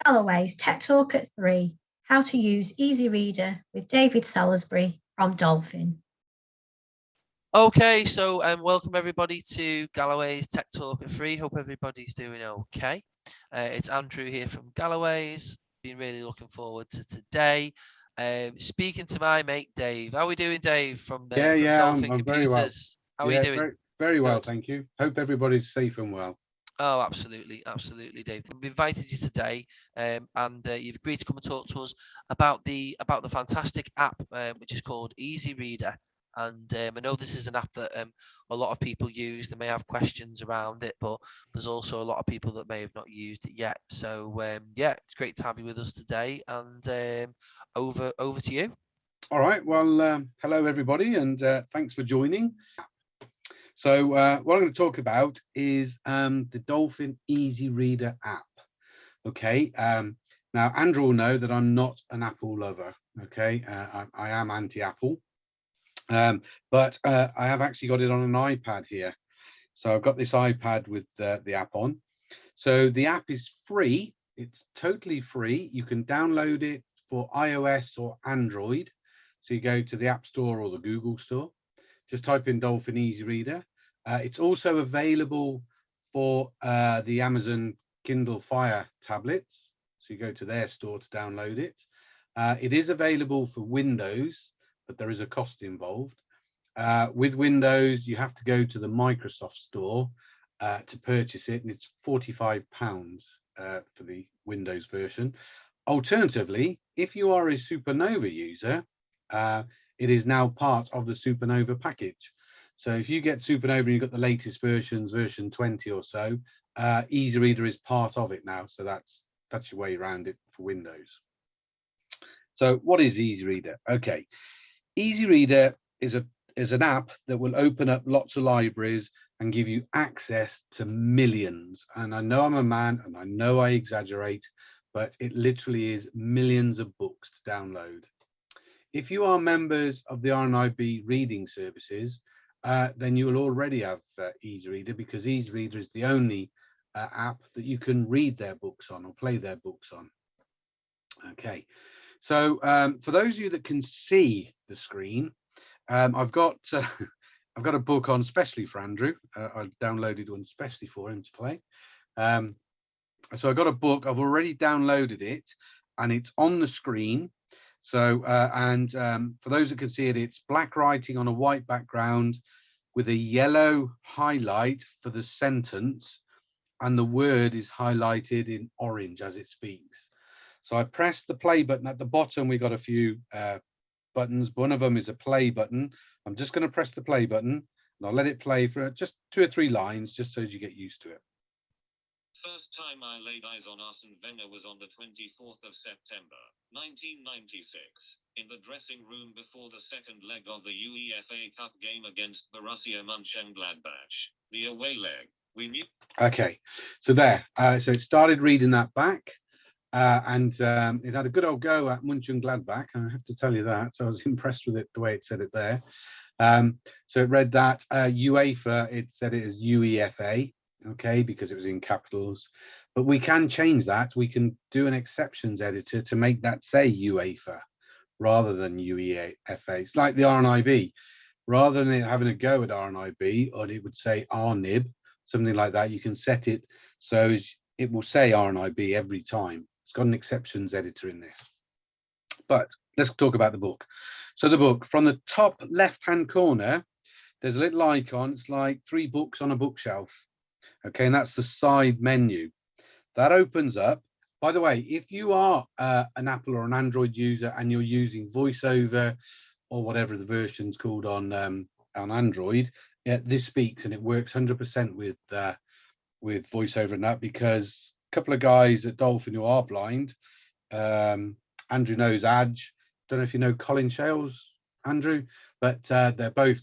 Galloway's Tech Talk at 3, How to Use EasyReader with David Salisbury from Dolphin. Okay, so welcome everybody to Galloway's Tech Talk at 3. Hope everybody's doing okay. It's Andrew here from Galloway's. Been really looking forward to today. Speaking to my mate Dave. How are we doing, Dave? From Dolphin I'm Computers. very well. How are you doing? Very well, Good. thank you. Hope everybody's safe and well. Oh, absolutely, Dave. We've invited you today, and you've agreed to come and talk to us about the fantastic app, which is called EasyReader. And I know this is an app that a lot of people use. They may have questions around it, but there's also a lot of people that may have not used it yet. So yeah, it's great to have you with us today. And over to you. All right. Well, hello everybody, and thanks for joining. So what I'm going to talk about is the Dolphin EasyReader app. Okay. Now Andrew will know that I'm not an Apple lover. Okay. I am anti-Apple. But I have actually got it on an iPad here. So I've got this iPad with the app on. So the app is free. It's totally free. You can download it for iOS or Android. So you go to the App Store or the Google Store. Just type in Dolphin EasyReader. It's also available for the Amazon Kindle Fire tablets. So you go to their store to download it. It is available for Windows, but there is a cost involved. With Windows, you have to go to the Microsoft store to purchase it, and it's £45 for the Windows version. Alternatively, if you are a Supernova user, it is now part of the Supernova package. So if you get Supernova and you've got the latest versions, version 20 or so, EasyReader is part of it now. So that's your way around it for Windows. So what is EasyReader? Okay. EasyReader is an app that will open up lots of libraries and give you access to millions. And I know I'm a man and I know I exaggerate, but it literally is millions of books to download. If you are members of the RNIB reading services, then you will already have EasyReader, because EasyReader is the only app that you can read their books on or play their books on. Okay. So for those of you that can see the screen, I've got a book on specially for Andrew. I downloaded one specially for him to play. So I got a book. I've already downloaded it, and it's on the screen. So for those that can see it, it's black writing on a white background with a yellow highlight for the sentence, and the word is highlighted in orange as it speaks. So I pressed the play button. At the bottom, we got a few buttons. One of them is a play button. I'm just going to press the play button, and I'll let it play for just 2 or 3 lines, just so as you get used to it. First time I laid eyes on Arsene Wenger was on the 24th of September, 1996, in the dressing room before the second leg of the UEFA Cup game against Borussia Mönchengladbach, the away leg. We knew. Okay, so there. So it started reading that back. And it had a good old go at Mönchengladbach, I have to tell you that. So I was impressed with it, the way it said it there. So it read that UEFA, it said it as UEFA, okay, because it was in capitals. But we can change that. We can do an exceptions editor to make that say UEFA rather than UEFA. It's like the RNIB. Rather than it having a go at RNIB, or it would say RNIB, something like that, you can set it so it will say RNIB every time. It's got an exceptions editor in this. But let's talk about the book. So the book, from the top left-hand corner, there's a little icon. It's like 3 books on a bookshelf. Okay, and that's the side menu. That opens up. By the way, if you are an Apple or an Android user and you're using VoiceOver or whatever the version's called on Android, this speaks, and it works 100% with VoiceOver and that, because couple of guys at Dolphin who are blind. Andrew knows Adge. Don't know if you know Colin Shales, Andrew, but they're both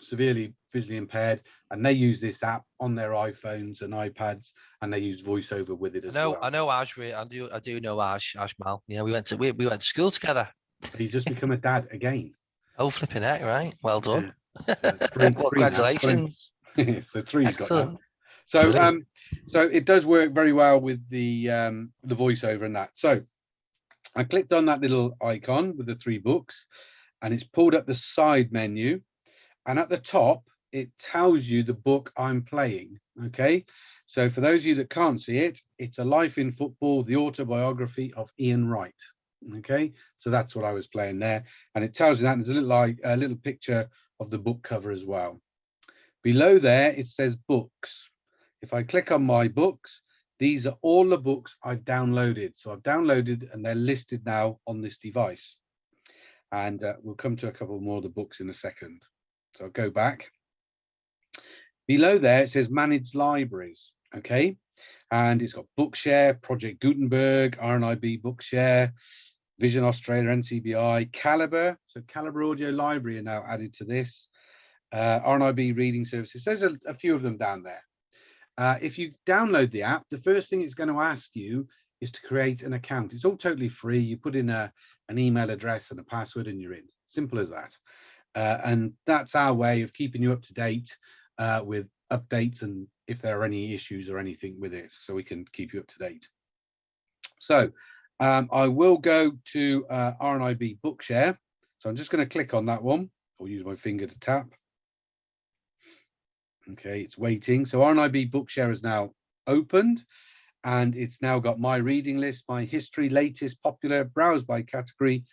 severely visually impaired, and they use this app on their iPhones and iPads, and they use VoiceOver with it as well. I know Ash. I do know Ash Mal. Yeah, we went to school together. He's just become a dad again. Oh, flipping heck! Right, well done. Yeah. Well, congratulations. So 3's got that. So Brilliant. So it does work very well with the voiceover and that. So I clicked on that little icon with the 3 books, and it's pulled up the side menu, and at the top it tells you the book I'm playing. Okay, so for those of you that can't see it, it's A Life in Football, the autobiography of Ian Wright. Okay, so that's what I was playing there, and it tells you that. There's a little picture of the book cover as well. Below there it says books. If I click on my books, these are all the books I've downloaded. So I've downloaded and they're listed now on this device. And we'll come to a couple more of the books in a second. So I'll go back. Below there, it says Managed Libraries. Okay. And it's got Bookshare, Project Gutenberg, RNIB Bookshare, Vision Australia, NCBI, Calibre. So Calibre Audio Library are now added to this. RNIB Reading Services. There's a few of them down there. If you download the app, the first thing it's going to ask you is to create an account. It's all totally free. You put in an email address and a password and you're in. Simple as that. And that's our way of keeping you up to date with updates and if there are any issues or anything with it, so we can keep you up to date. So I will go to RNIB Bookshare. So I'm just going to click on that one or use my finger to tap. Okay, it's waiting. So RNIB Bookshare is now opened, and it's now got my reading list, my history, latest, popular, browse by category,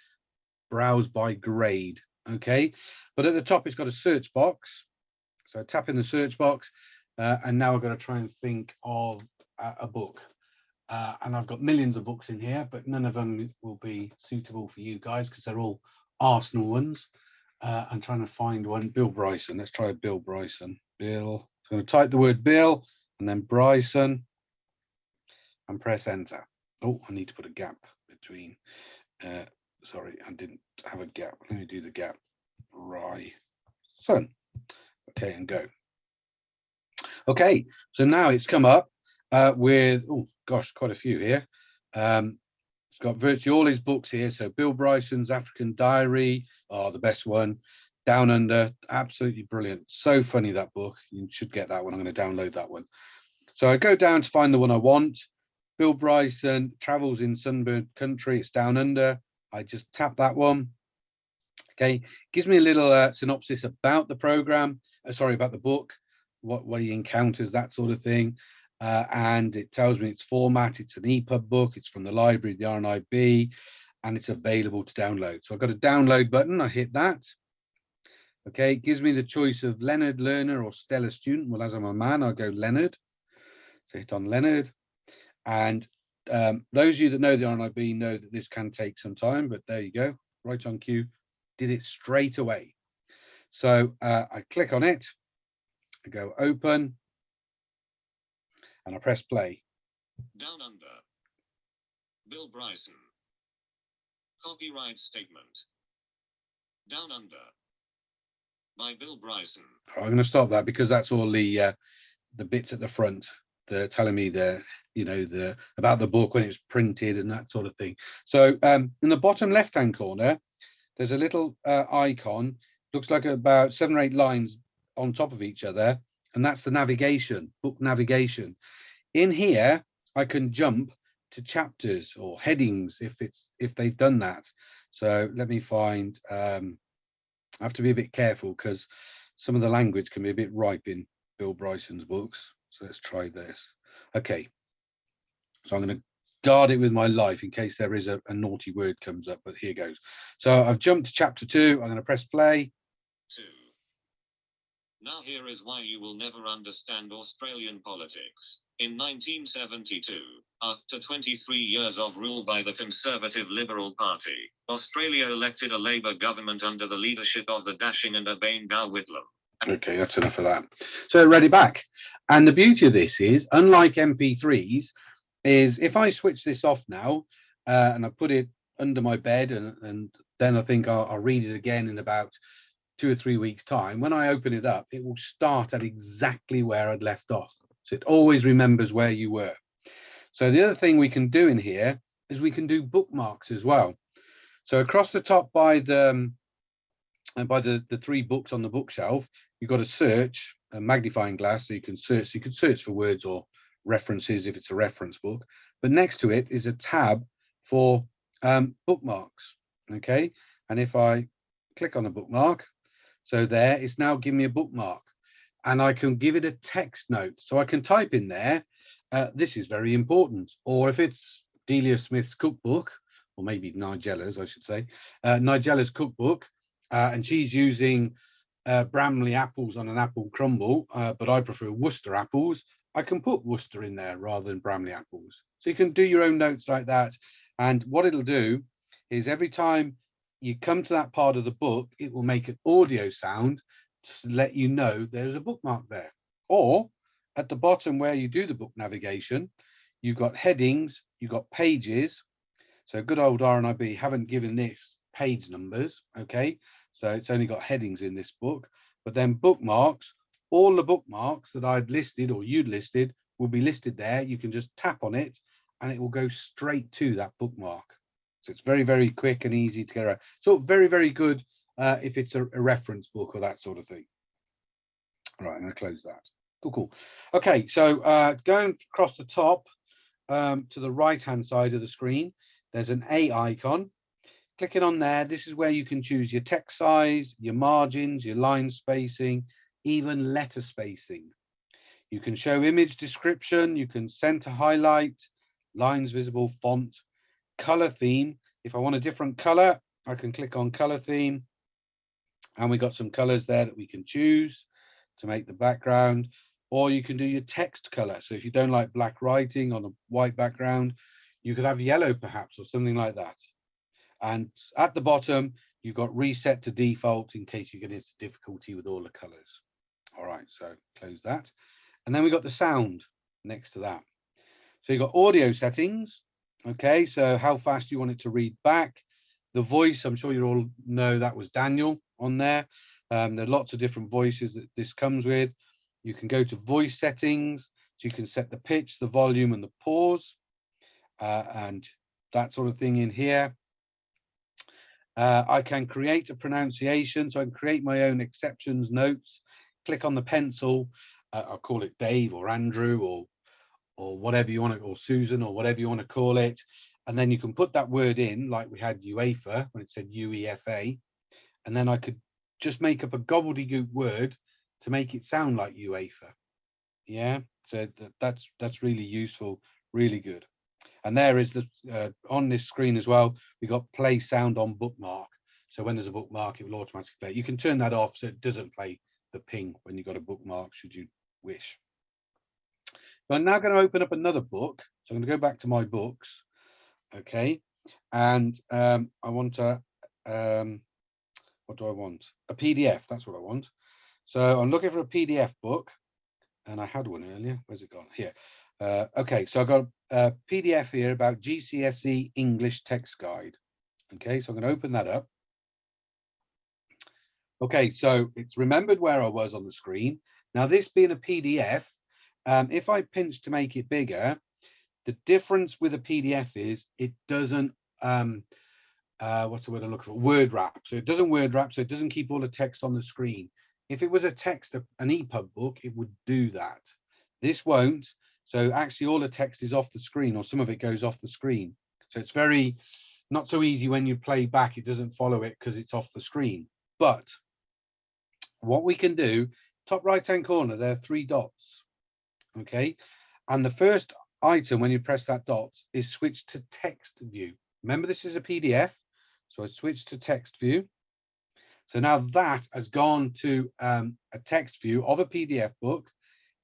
browse by grade. Okay, but at the top it's got a search box. So I tap in the search box, and now I've got to try and think of a book. And I've got millions of books in here, but none of them will be suitable for you guys because they're all Arsenal ones. I'm trying to find one. Bill Bryson. Let's try Bill Bryson. Bill. So I'm going to type the word Bill and then Bryson and press enter. Oh, I need to put a gap between. Sorry, I didn't have a gap. Let me do the gap. Bryson. Okay, and go. Okay, so now it's come up with, oh gosh, quite a few here. It's got virtually all his books here. So Bill Bryson's African Diary, the best one. Down Under, absolutely brilliant. So funny, that book. You should get that one. I'm going to download that one. So I go down to find the one I want. Bill Bryson, Travels in Sunburned Country. It's Down Under. I just tap that one. Okay, gives me a little synopsis about the program. About the book, what he encounters, that sort of thing. And it tells me its format. It's an EPUB book. It's from the library, the RNIB, and it's available to download. So I've got a download button. I hit that. Okay, it gives me the choice of Leonard Learner or Stellar Student. Well, as I'm a man, I'll go Leonard. So hit on Leonard. And those of you that know the RNIB know that this can take some time, but there you go, right on cue. Did it straight away. So I click on it. I go open. And I press play. Down Under. Bill Bryson. Copyright statement. Down Under. By Bill Bryson. I'm going to stop that because that's all the bits at the front. They're telling me about the book when it's printed and that sort of thing. So in the bottom left-hand corner, there's a little icon. Looks like about 7 or 8 lines on top of each other, and that's the navigation, book navigation. In here, I can jump to chapters or headings if they've done that. So let me find. I have to be a bit careful because some of the language can be a bit ripe in Bill Bryson's books. So let's try this. Okay. So I'm going to guard it with my life in case there is a naughty word comes up, but here goes. So I've jumped to chapter 2. I'm going to press play. 2. Now here is why you will never understand Australian politics. In 1972, after 23 years of rule by the Conservative Liberal Party, Australia elected a Labour government under the leadership of the dashing and urbane Gow Whitlam. Okay, that's enough of that. So ready back. And the beauty of this is, unlike MP3s, is if I switch this off now and I put it under my bed and then I think I'll read it again in about 2 or 3 weeks time, when I open it up, it will start at exactly where I'd left off. So it always remembers where you were. So the other thing we can do in here is we can do bookmarks as well. So across the top by the 3 books on the bookshelf, you've got a search, a magnifying glass, so you can search. So you can search for words or references if it's a reference book. But next to it is a tab for bookmarks. Okay, and if I click on a bookmark, so there, it's now giving me a bookmark, and I can give it a text note. So I can type in there, this is very important. Or if it's Delia Smith's cookbook, or maybe Nigella's, I should say, Nigella's cookbook, and she's using Bramley apples on an apple crumble, but I prefer Worcester apples. I can put Worcester in there rather than Bramley apples. So you can do your own notes like that. And what it'll do is every time you come to that part of the book, it will make an audio sound to let you know there's a bookmark there. Or at the bottom where you do the book navigation, you've got headings, you've got pages. So good old RNIB haven't given this page numbers, okay? So it's only got headings in this book. But then bookmarks, all the bookmarks that I'd listed or you'd listed will be listed there. You can just tap on it and it will go straight to that bookmark. So it's very, very quick and easy to get around. So very, very good if it's a reference book or that sort of thing. All right, I'm going to close that. Cool, cool. Okay, so going across the top to the right-hand side of the screen, there's an A icon. Clicking on there, this is where you can choose your text size, your margins, your line spacing, even letter spacing. You can show image description, you can center highlight, lines visible, font, color theme. If I want a different color, I can click on color theme, and we got some colors there that we can choose to make the background. Or you can do your text color. So if you don't like black writing on a white background, you could have yellow perhaps, or something like that. And at the bottom, you've got reset to default in case you get into difficulty with all the colors. All right, so close that. And then we got the sound next to that. So you've got audio settings. Okay, so how fast you want it to read back. The voice, I'm sure you all know that was Daniel on there. There are lots of different voices that this comes with. You can go to voice settings, so you can set the pitch, the volume, and the pause, and that sort of thing in here. I can create a pronunciation, so I can create my own exceptions notes. Click on the pencil. I'll call it Dave or Andrew or whatever you want to, or Susan or whatever you want to call it. And then you can put that word in, like we had UEFA when it said UEFA. And then I could just make up a gobbledygook word to make it sound like UEFA. Yeah, so that's really useful, really good. And there is the on this screen as well, we got play sound on bookmark. So when there's a bookmark, it will automatically play. You can turn that off so it doesn't play the ping when you've got a bookmark, should you wish. So I'm now going to open up another book. So I'm going to go back to my books. Okay. And I want to, what do I want? A PDF. That's what I want. So I'm looking for a PDF book. And I had one earlier. Where's it gone? Here. Okay, so I've got a PDF here about GCSE English text guide. Okay, so I'm going to open that up. Okay, so it's remembered where I was on the screen. Now, this being a PDF, if I pinch to make it bigger, the difference with a PDF is it doesn't, what's the word I'm looking for? Word wrap. So it doesn't word wrap, so it doesn't keep all the text on the screen. If it was a text, an EPUB book, it would do that. This won't. So actually all the text is off the screen, or some of it goes off the screen. So it's very, not so easy when you play back, it doesn't follow it because it's off the screen. But what we can do, top right-hand corner, there are 3 dots. Okay. And the first item when you press that dot is switch to text view. Remember, this is a PDF. So I switch to text view. So now that has gone to a text view of a PDF book.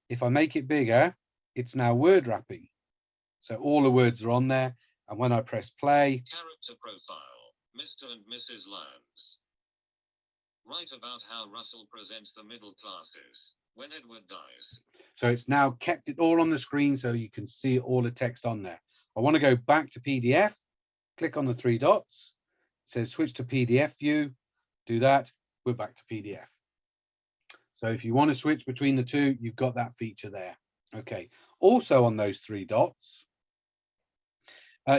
If I make it bigger, it's now word wrapping. So all the words are on there. And when I press play. Character profile, Mr. and Mrs. Lance. Write about how Russell presents the middle classes when Edward dies. So it's now kept it all on the screen so you can see all the text on there. I want to go back to PDF. Click on the 3 dots. It says switch to PDF view. Do that. We're back to PDF. So if you want to switch between the two, you've got that feature there. Okay. Also on those 3 dots,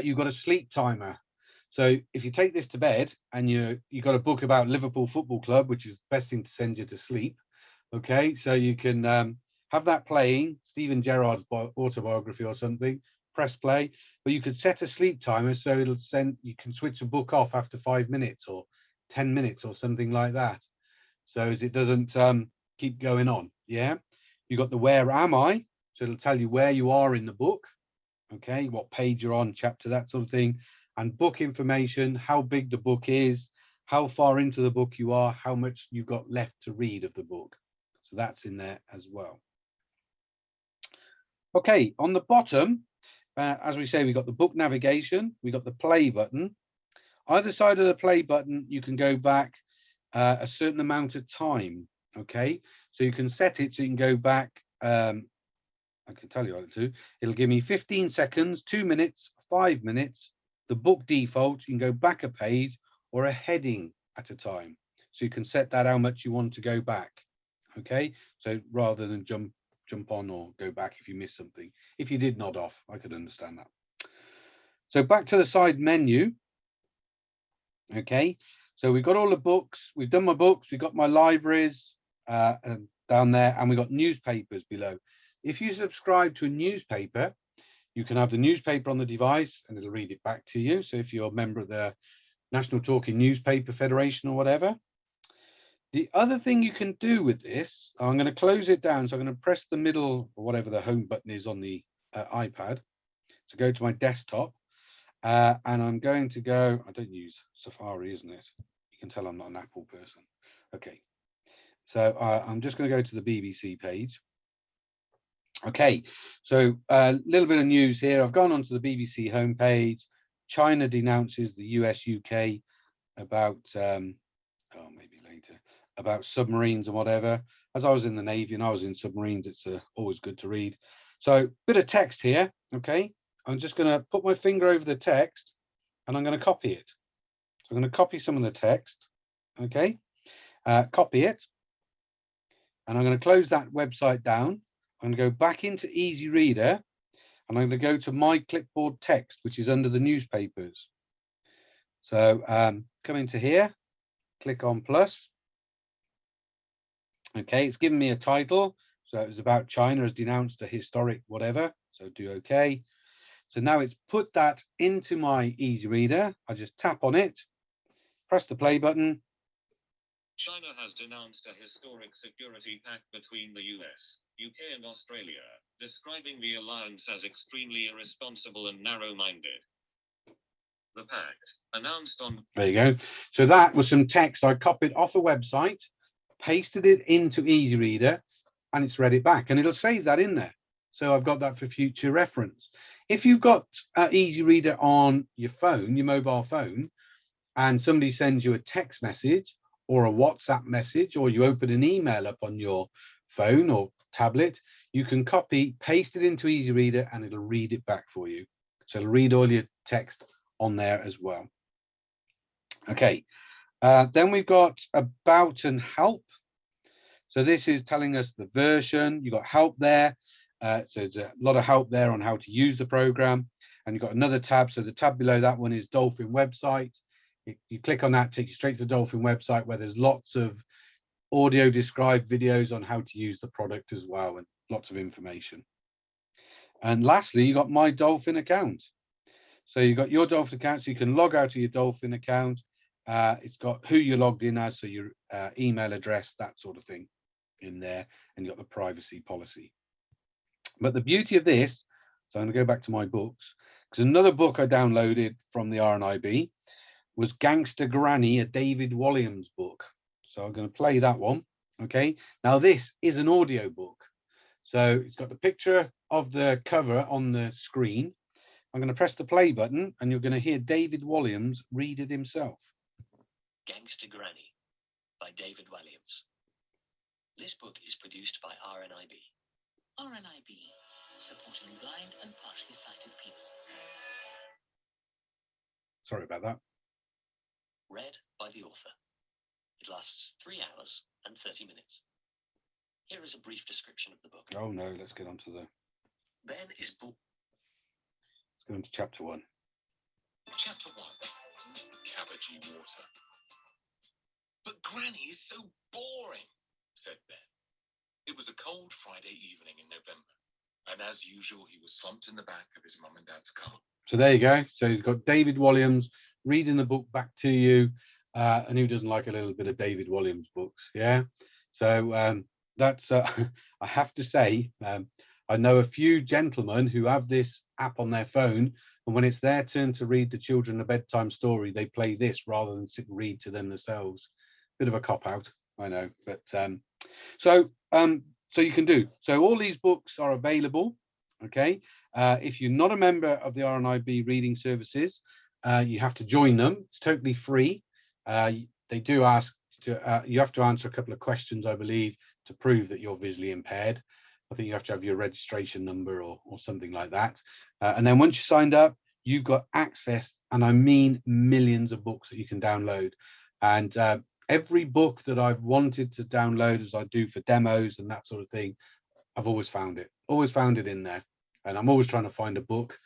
you've got a sleep timer. So if you take this to bed and you've got a book about Liverpool Football Club, which is the best thing to send you to sleep. Okay. So you can have have that playing, Stephen Gerrard's autobiography or something, press play, but you could set a sleep timer so it'll send, you can switch the book off after 5 minutes or 10 minutes or something like that. So as it doesn't keep going on. Yeah. You got the where am I? So it'll tell you where you are in the book. Okay. What page you're on, chapter, that sort of thing. And book information, how big the book is, how far into the book you are, how much you've got left to read of the book. So that's in there as well. Okay, on the bottom, as we say, we got the book navigation, we got the play button. Either side of the play button, you can go back a certain amount of time. Okay, so you can set it so you can go back. I can tell you what to do. It'll give me 15 seconds, 2 minutes, 5 minutes. The book default, you can go back a page or a heading at a time. So you can set that how much you want to go back. Okay, so rather than jump on or go back if you miss something. If you did nod off, I could understand that. So back to the side menu. Okay, so we've got all the books. We've done my books. We've got my libraries down there, and we've got newspapers below. If you subscribe to a newspaper, you can have the newspaper on the device and it'll read it back to you. So if you're a member of the National Talking Newspaper Federation or whatever. The other thing you can do with this, I'm going to close it down. So I'm going to press the middle or whatever the home button is on the iPad to go to my desktop. And I'm going to go, I don't use Safari, isn't it? You can tell I'm not an Apple person. Okay. So I'm just going to go to the BBC page. Okay, so a little bit of news here. I've gone onto the BBC homepage. China denounces the US, UK about, oh, maybe later, about submarines and whatever. As I was in the Navy and I was in submarines, it's always good to read. So bit of text here, okay? I'm just going to put my finger over the text and I'm going to copy it. So I'm going to copy some of the text, okay? Copy it. And I'm going to close that website down. I'm going to go back into EasyReader and I'm going to go to my clipboard text, which is under the newspapers. So come into here, click on plus. Okay, it's given me a title. So it was about China has denounced a historic whatever. So do okay. So now it's put that into my EasyReader. I just tap on it, press the play button. China has denounced a historic security pact between the US, UK and Australia, describing the alliance as extremely irresponsible and narrow-minded. The pact, announced on... There you go. So that was some text I copied off a website, pasted it into EasyReader, and it's read it back. And it'll save that in there. So I've got that for future reference. If you've got EasyReader on your phone, your mobile phone, and somebody sends you a text message or a WhatsApp message, or you open an email up on your phone or tablet, you can copy, paste it into EasyReader, and it'll read it back for you. So it'll read all your text on there as well. Okay, then we've got about and help. So this is telling us the version. You've got help there. So there's a lot of help there on how to use the program. And you've got another tab. So the tab below that one is Dolphin website. You click on that, takes you straight to the Dolphin website where there's lots of audio described videos on how to use the product as well, and lots of information. And lastly, you got my Dolphin account. So you've got your Dolphin account, so you can log out of your Dolphin account. It's got who you logged in as, so your email address, that sort of thing in there, and you've got the privacy policy. But the beauty of this, so I'm going to go back to my books, because another book I downloaded from the RNIB was Gangster Granny, a David Walliams book. So I'm going to play that one. Okay, now this is an audio book. So it's got the picture of the cover on the screen. I'm going to press the play button and you're going to hear David Walliams read it himself. Gangster Granny by David Walliams. This book is produced by RNIB. RNIB, supporting blind and partially sighted people. Sorry about that. Read by the author. It lasts 3 hours and 30 minutes. Here is a brief description of the book. Oh no, let's get on to the... Ben is born. Let's go into chapter 1. Chapter 1. Cabbagey water. But Granny is so boring, said Ben. It was a cold Friday evening in November, and as usual, he was slumped in the back of his mum and dad's car. So there you go. So you've got David Walliams reading the book back to you, and who doesn't like a little bit of David Walliams books? Yeah. So that's I have to say, I know a few gentlemen who have this app on their phone, and when it's their turn to read the children a bedtime story, they play this rather than sit and read to them themselves. Bit of a cop out, I know, but so you can do. So all these books are available. Okay. If you're not a member of the RNIB reading services, you have to join them. It's totally free. They do ask to, you have to answer a couple of questions, I believe, to prove that you're visually impaired. I think you have to have your registration number or something like that. And then once you're signed up, you've got access, and I mean millions of books that you can download. And every book that I've wanted to download, as I do for demos and that sort of thing, I've always found it in there. And I'm always trying to find a book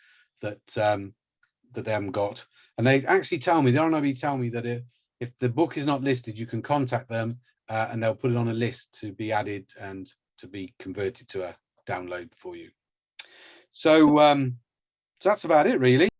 that that they haven't got. And they actually tell me, the RNIB tell me that if the book is not listed, you can contact them and they'll put it on a list to be added and to be converted to a download for you. So, so that's about it, really.